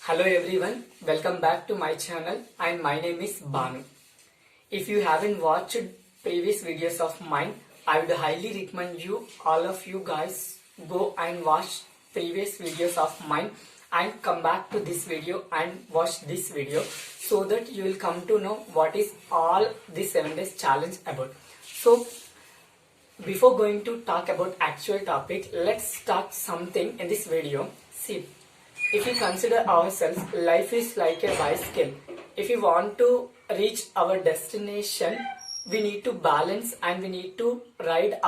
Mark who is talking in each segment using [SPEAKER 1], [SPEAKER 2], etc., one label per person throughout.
[SPEAKER 1] Hello everyone, welcome back to my channel and my name is Banu. If you haven't watched previous videos of mine, I would highly recommend you, all of you guys, go and watch previous videos of mine and come back to this video and watch this video so that you will come to know what is all this 7 days challenge about. So before going to talk about actual topic, let's start something in this video. See, if we consider ourselves, life is like a bicycle. If we want to reach our destination, we need to balance and we need to ride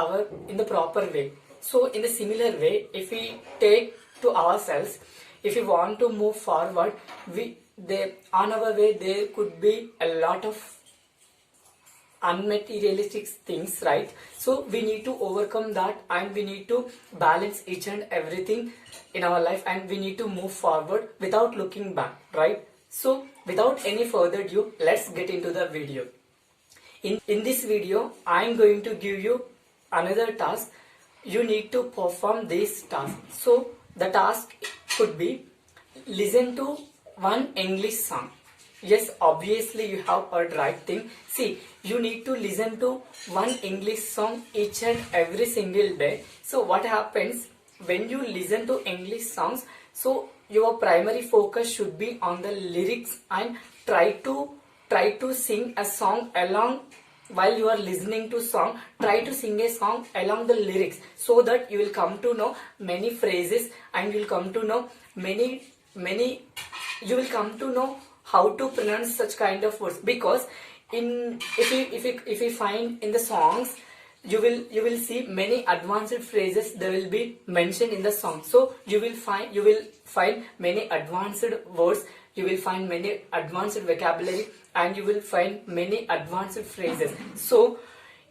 [SPEAKER 1] in the proper way. So in the similar way, if we take to ourselves, if we want to move forward, on our way there could be a lot of unmaterialistic things, right? So we need to overcome that and we need to balance each and everything in our life and we need to move forward without looking back, right? So without any further ado, let's get into the video. In this video, I am going to give you another task. You need to perform this task. So the task could be listen to one English song. Yes, obviously you have heard right thing. See, you need to listen to one English song each and every single day. So what happens when you listen to English songs? So your primary focus should be on the lyrics and try to sing a song along while you are listening to song. Try to sing a song along the lyrics so that you will come to know many phrases and you will come to know you will come to know how to pronounce such kind of words, because if you find in the songs, you will see many advanced phrases they will be mentioned in the song. So you will find many advanced words, you will find many advanced vocabulary and you will find many advanced phrases. So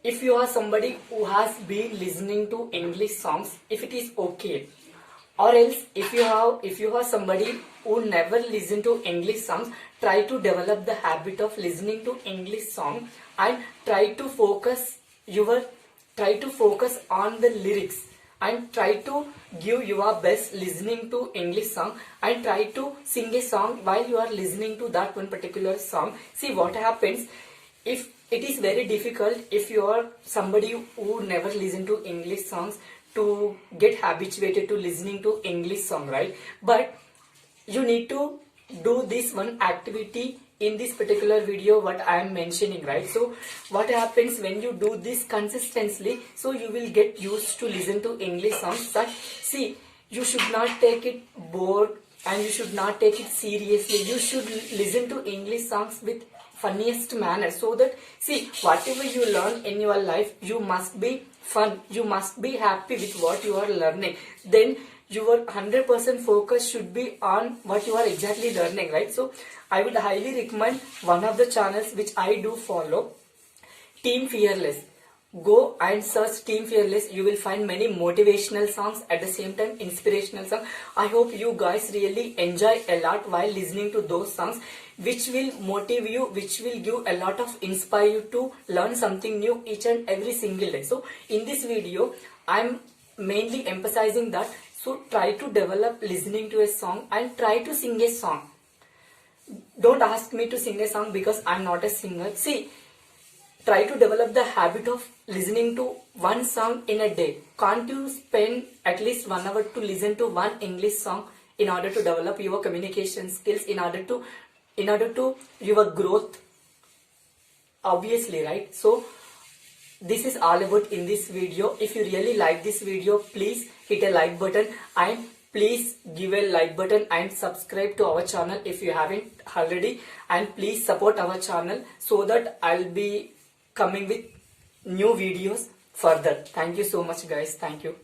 [SPEAKER 1] if you are somebody who has been listening to English songs, if it is okay, or else if you are somebody who never listen to English songs, try to develop the habit of listening to English song and try to focus on the lyrics and try to give your best listening to English song and try to sing a song while you are listening to that one particular song. See what happens if it is very difficult if you are somebody who never listen to English songs to get habituated to listening to English song, right? But you need to do this one activity in this particular video what I am mentioning, right? So what happens when you do this consistently, so you will get used to listen to English songs. That see, you should not take it bored and you should not take it seriously. You should listen to English songs with funniest manner, so that see, whatever you learn in your life, you must be fun, you must be happy with what you are learning. Then your 100% focus should be on what you are exactly learning, right? So I would highly recommend one of the channels which I do follow, Team Fearless. Go and search Team Fearless. You will find many motivational songs, at the same time inspirational songs. I hope you guys really enjoy a lot while listening to those songs, which will motivate you, which will give a lot of inspire you to learn something new each and every single day. So in this video, I'm mainly emphasizing that. So try to develop listening to a song and try to sing a song. Don't ask me to sing a song because I'm not a singer. See, try to develop the habit of listening to one song in a day. Can't you spend at least 1 hour to listen to one English song in order to develop your communication skills, in order to your growth? Obviously, right? So this is all about in this video. If you really like this video, please hit a like button and please give a like button and subscribe to our channel if you haven't already, and please support our channel so that I'll be coming with new videos further. Thank you so much guys. Thank you.